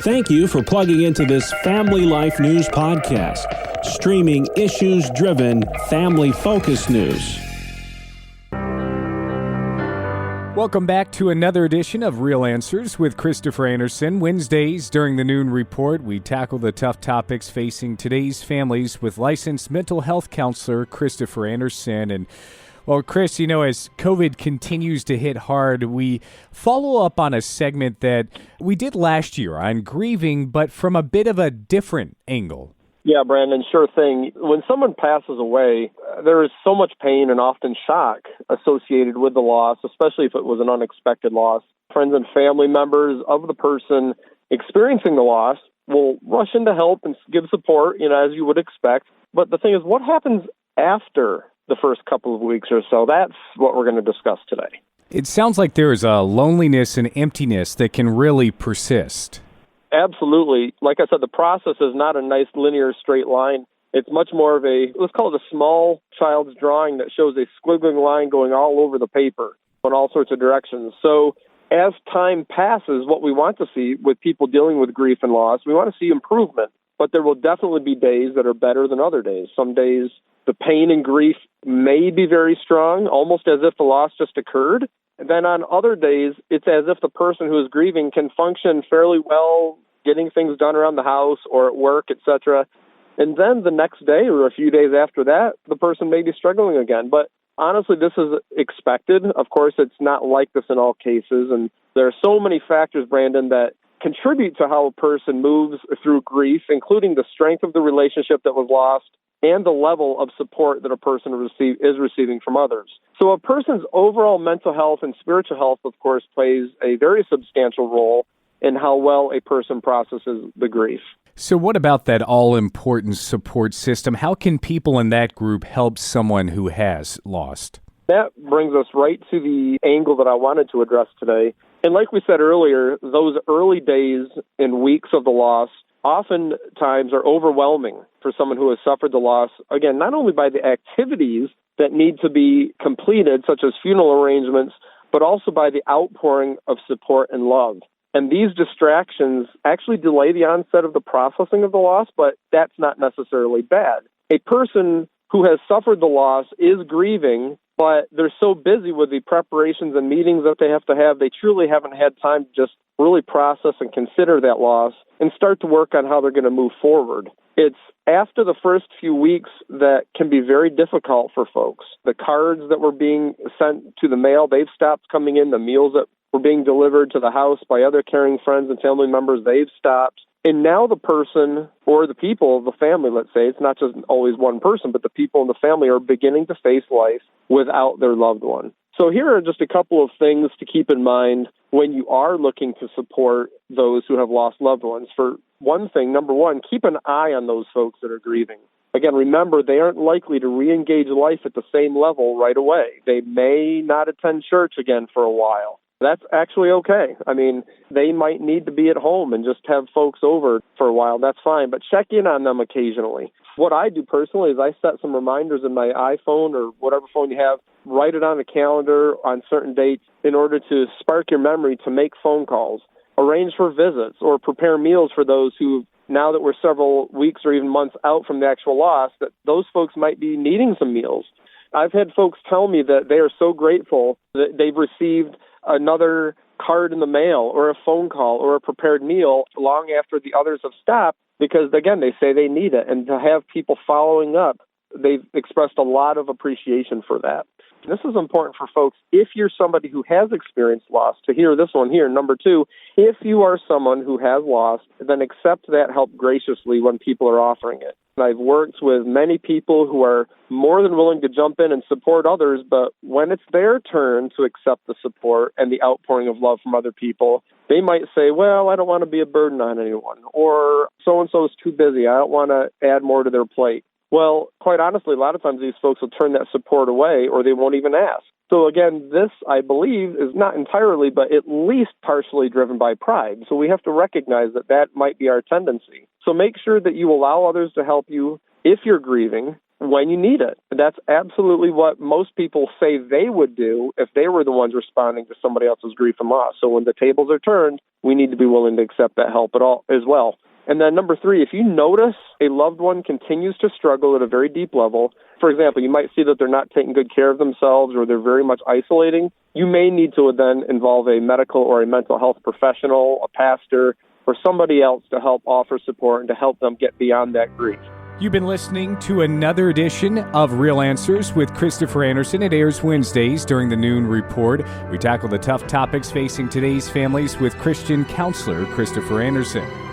Thank you for plugging into this Family Life News podcast, streaming issues-driven, family-focused news. Welcome back to another edition of Real Answers with Christopher Anderson. Wednesdays during the Noon Report, we tackle the tough topics facing today's families with licensed mental health counselor Christopher Anderson. And well, Chris, as COVID continues to hit hard, we follow up on a segment that we did last year on grieving, but from a bit of a different angle. Yeah, Brandon, sure thing. When someone passes away, there is so much pain and often shock associated with the loss, especially if it was an unexpected loss. Friends and family members of the person experiencing the loss will rush in to help and give support, as you would expect. But the thing is, what happens after the first couple of weeks or so? That's what we're going to discuss today. It sounds like there is a loneliness and emptiness that can really persist. Absolutely. Like I said, the process is not a nice linear straight line. It's much more of let's call it a small child's drawing that shows a squiggling line going all over the paper in all sorts of directions. So as time passes, what we want to see with people dealing with grief and loss, we want to see improvement. But there will definitely be days that are better than other days. Some days the pain and grief may be very strong, almost as if the loss just occurred. And then on other days, it's as if the person who is grieving can function fairly well, getting things done around the house or at work, etc. And then the next day or a few days after that, the person may be struggling again. But honestly, this is expected. Of course, it's not like this in all cases. And there are so many factors, Brandon, that contribute to how a person moves through grief, including the strength of the relationship that was lost and the level of support that a person is receiving from others. So a person's overall mental health and spiritual health, of course, plays a very substantial role in how well a person processes the grief. So what about that all-important support system? How can people in that group help someone who has lost? That brings us right to the angle that I wanted to address today. And like we said earlier, those early days and weeks of the loss oftentimes are overwhelming for someone who has suffered the loss, again, not only by the activities that need to be completed, such as funeral arrangements, but also by the outpouring of support and love. And these distractions actually delay the onset of the processing of the loss, but that's not necessarily bad. A person who has suffered the loss is grieving, but they're so busy with the preparations and meetings that they have, they truly haven't had time to just really process and consider that loss and start to work on how they're going to move forward. It's after the first few weeks that can be very difficult for folks. The cards that were being sent to the mail, they've stopped coming in. The meals that were being delivered to the house by other caring friends and family members, they've stopped. And now the person or the people of the family, let's say, it's not just always one person, but the people in the family are beginning to face life without their loved one. So here are just a couple of things to keep in mind when you are looking to support those who have lost loved ones. For one thing, number one, keep an eye on those folks that are grieving. Again, remember, they aren't likely to re-engage life at the same level right away. They may not attend church again for a while. That's actually okay. I mean, they might need to be at home and just have folks over for a while. That's fine, but check in on them occasionally. What I do personally is I set some reminders in my iPhone or whatever phone you have, write it on the calendar on certain dates in order to spark your memory to make phone calls, arrange for visits, or prepare meals for those who, now that we're several weeks or even months out from the actual loss, that those folks might be needing some meals. I've had folks tell me that they are so grateful that they've received another card in the mail or a phone call or a prepared meal long after the others have stopped because, again, they say they need it. And to have people following up, they've expressed a lot of appreciation for that. And this is important for folks, if you're somebody who has experienced loss, to hear this one here. Number two, if you are someone who has lost, then accept that help graciously when people are offering it. I've worked with many people who are more than willing to jump in and support others, but when it's their turn to accept the support and the outpouring of love from other people, they might say, well, I don't want to be a burden on anyone, or so-and-so is too busy. I don't want to add more to their plate. Well, quite honestly, a lot of times these folks will turn that support away or they won't even ask. So again, this, I believe, is not entirely, but at least partially driven by pride. So we have to recognize that that might be our tendency. So make sure that you allow others to help you if you're grieving, when you need it. That's absolutely what most people say they would do if they were the ones responding to somebody else's grief and loss. So when the tables are turned, we need to be willing to accept that help as well. And then number 3, if you notice a loved one continues to struggle at a very deep level, for example, you might see that they're not taking good care of themselves or they're very much isolating, you may need to then involve a medical or a mental health professional, a pastor, or somebody else to help offer support and to help them get beyond that grief. You've been listening to another edition of Real Answers with Christopher Anderson. It airs Wednesdays during the Noon Report. We tackle the tough topics facing today's families with Christian counselor Christopher Anderson.